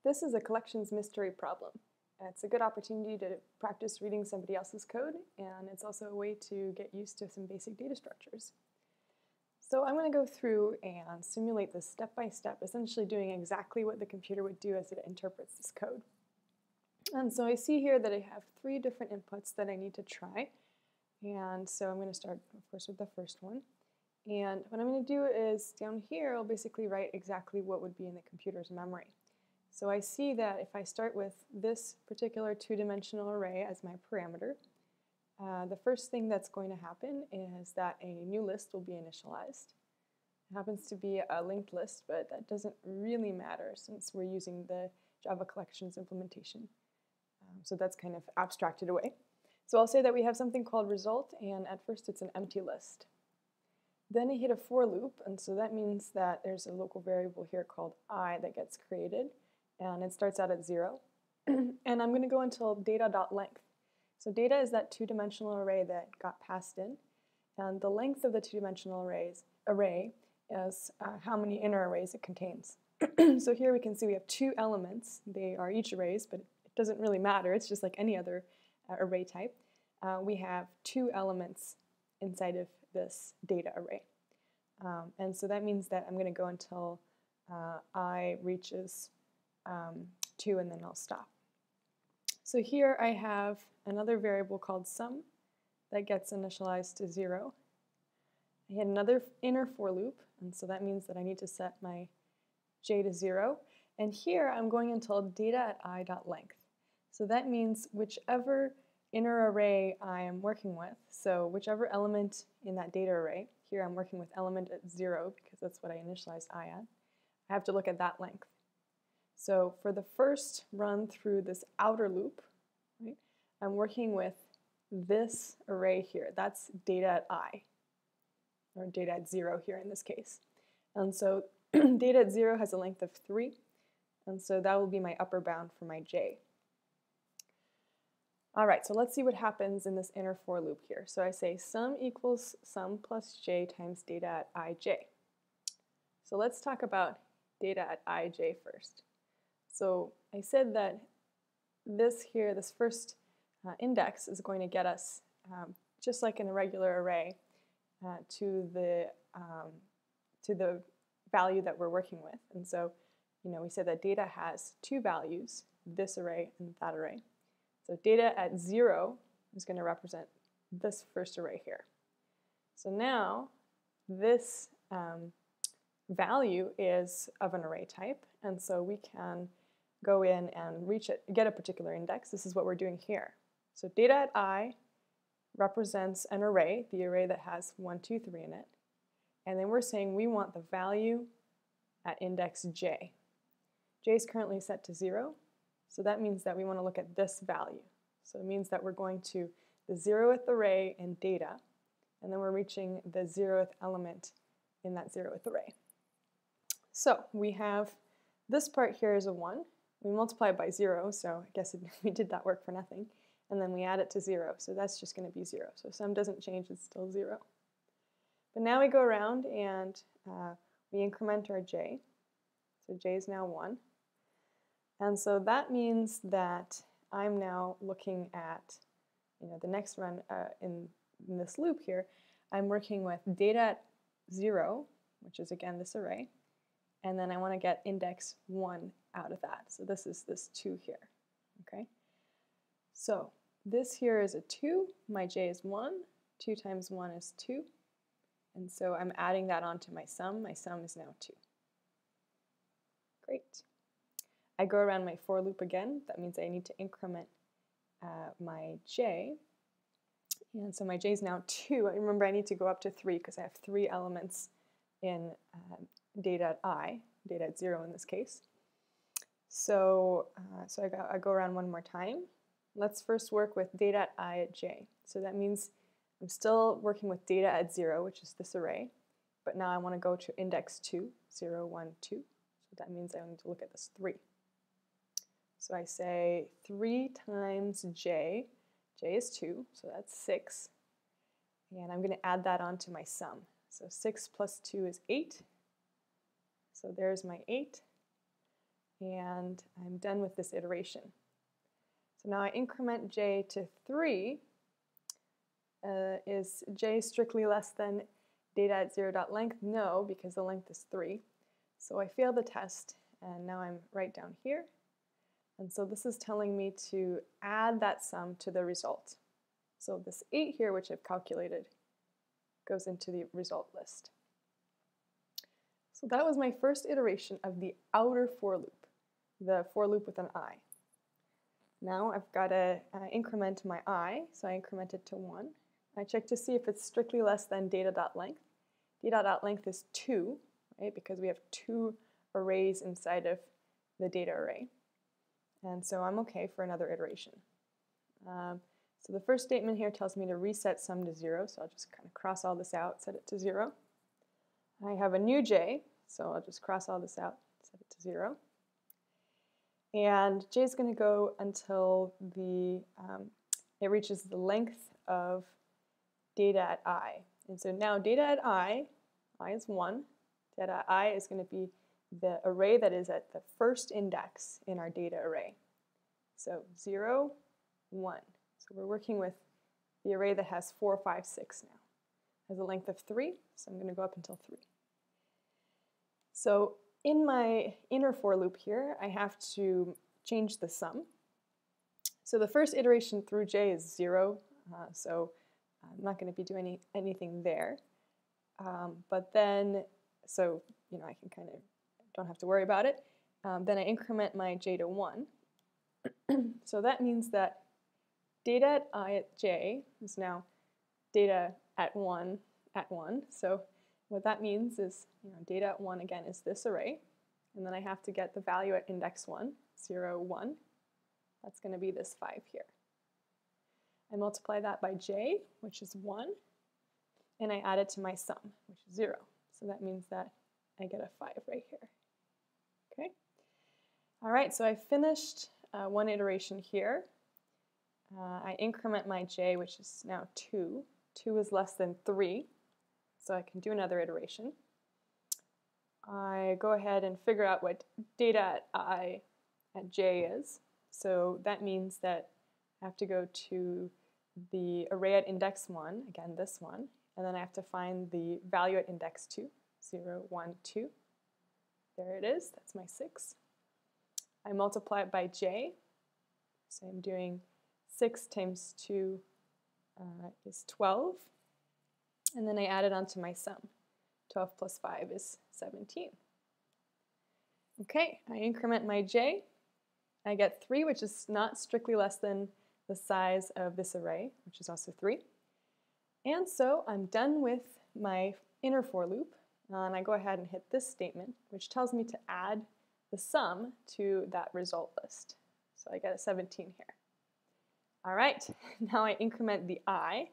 This is a collections mystery problem. It's a good opportunity to practice reading somebody else's code, and it's also a way to get used to some basic data structures. So I'm going to go through and simulate this step by step, essentially doing exactly what the computer would do as it interprets this code. And so I see here that I have 3 different inputs that I need to try. And so I'm going to start, of course, with the first one. And what I'm going to do is, down here, I'll basically write exactly what would be in the computer's memory. So I see that if I start with this particular 2-dimensional array as my parameter, the first thing that's going to happen is that a new list will be initialized. It happens to be a linked list, but that doesn't really matter since we're using the Java Collections implementation. So that's kind of abstracted away. So I'll say that we have something called result, and at first it's an empty list. Then I hit a for loop, and so that means that there's a local variable here called I that gets created, and it starts out at 0. And I'm going to go until data.length. So data is that 2-dimensional array that got passed in, and the length of the 2-dimensional array is how many inner arrays it contains. So here we can see we have 2 elements. They are each arrays, but it doesn't really matter. It's just like any other array type. We have 2 elements inside of this data array. And so that means that I'm going to go until I reaches 2, and then I'll stop. So here I have another variable called sum that gets initialized to 0. I hit another inner for loop, and so that means that I need to set my j to 0. And here I'm going until data at I.length. So that means whichever inner array I am working with, so whichever element in that data array, here I'm working with element at 0 because that's what I initialized I at, I have to look at that length. So for the first run through this outer loop, right, I'm working with this array here. That's data at I, or data at 0 here in this case. And so data at 0 has a length of 3, and so that will be my upper bound for my j. All right, so let's see what happens in this inner for loop here. So I say sum equals sum plus j times data at ij. So let's talk about data at ij first. So I said that this here, this first index is going to get us, just like in a regular array, to the value that we're working with. And so, we said that data has 2 values, this array and that array. So data at 0 is going to represent this first array here. So now this value is of an array type, and so we can go in and get a particular index. This is what we're doing here. So data at I represents an array, the array that has 1, 2, 3 in it. And then we're saying we want the value at index j. J is currently set to 0, so that means that we want to look at this value. So it means that we're going to the 0th array in data, and then we're reaching the 0th element in that 0th array. So we have this part here is a 1. We multiply it by 0, so I guess we did that work for nothing. And then we add it to 0, so that's just going to be 0. So sum doesn't change, it's still 0. But now we go around and we increment our j. So j is now 1. And so that means that I'm now looking at the next run in this loop here. I'm working with data at 0, which is again this array. And then I want to get index 1 out of that. So this is this 2 here. Okay. So this here is a 2. My j is 1. 2 times 1 is 2. And so I'm adding that onto my sum. My sum is now 2. Great. I go around my for loop again. That means I need to increment my j. And so my j is now 2. Remember, I need to go up to 3 because I have 3 elements in data at I, data at 0 in this case. So, I go around one more time. Let's first work with data at I at j. So that means I'm still working with data at 0, which is this array, but now I want to go to index 2, 0, 1, 2. So that means I need to look at this 3. So I say 3 times j. J is 2, so that's 6. And I'm going to add that onto my sum. So 6 plus 2 is 8. So there's my 8. and I'm done with this iteration. So now I increment j to 3. Is j strictly less than data at 0.length? No, because the length is 3. So I fail the test, and now I'm right down here. And so this is telling me to add that sum to the result. So this 8 here, which I've calculated, goes into the result list. So that was my first iteration of the outer for loop, the for loop with an I. Now I've got to increment my I, so I increment it to 1. I check to see if it's strictly less than data.length. Data.length is 2, right, because we have 2 arrays inside of the data array. And so I'm okay for another iteration. So the first statement here tells me to reset sum to 0, so I'll just kind of cross all this out, set it to 0. I have a new j, so I'll just cross all this out, set it to 0. And j is going to go until it reaches the length of data at I. And so now data at I is 1. Data at I is going to be the array that is at the first index in our data array. So 0, 1. So we're working with the array that has 4, 5, 6 now. It has a length of 3, so I'm going to go up until 3. So in my inner for loop here, I have to change the sum. So the first iteration through j is 0, so I'm not going to be doing anything there. But then, so I can kind of don't have to worry about it. Then I increment my j to 1. So that means that data at I at j is now data at 1 at 1. So what that means is data at 1 again is this array. And then I have to get the value at index 1, 0, 1. That's going to be this 5 here. I multiply that by j, which is 1, and I add it to my sum, which is 0. So that means that I get a 5 right here. Okay. All right, so I finished one iteration here. I increment my j, which is now 2. 2 is less than 3, so I can do another iteration. I go ahead and figure out what data at I at j is. So that means that I have to go to the array at index 1, again this one, and then I have to find the value at index 2, 0, 1, 2. There it is, that's my 6. I multiply it by j, so I'm doing 6 times 2 is 12, and then I add it onto my sum. 12 plus 5 is 17. Okay, I increment my j. I get 3, which is not strictly less than the size of this array, which is also 3. And so I'm done with my inner for loop, and I go ahead and hit this statement, which tells me to add the sum to that result list. So I get a 17 here. All right, now I increment the I.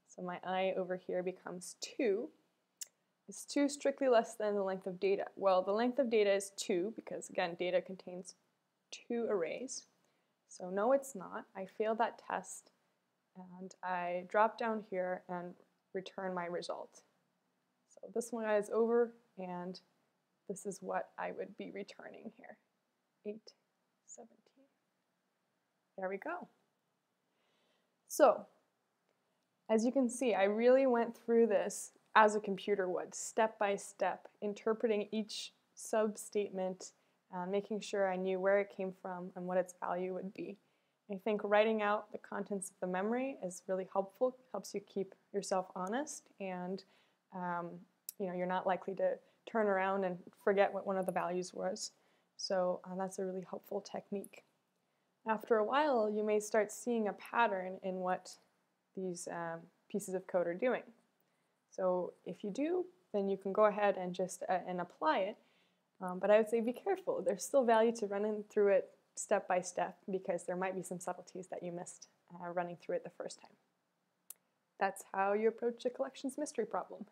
So my I over here becomes 2. Is 2 strictly less than the length of data? Well, the length of data is 2 because, again, data contains 2 arrays. So no, it's not. I failed that test, and I drop down here and return my result. So this one is over, and this is what I would be returning here. 8, 17. There we go. So as you can see, I really went through this as a computer would, step by step, interpreting each sub-statement, making sure I knew where it came from and what its value would be. I think writing out the contents of the memory is really helpful, helps you keep yourself honest, and you're not likely to turn around and forget what one of the values was. So that's a really helpful technique. After a while, you may start seeing a pattern in what these pieces of code are doing. So if you do, then you can go ahead and just apply it. But I would say be careful. There's still value to running through it step by step because there might be some subtleties that you missed running through it the first time. That's how you approach a collections mystery problem.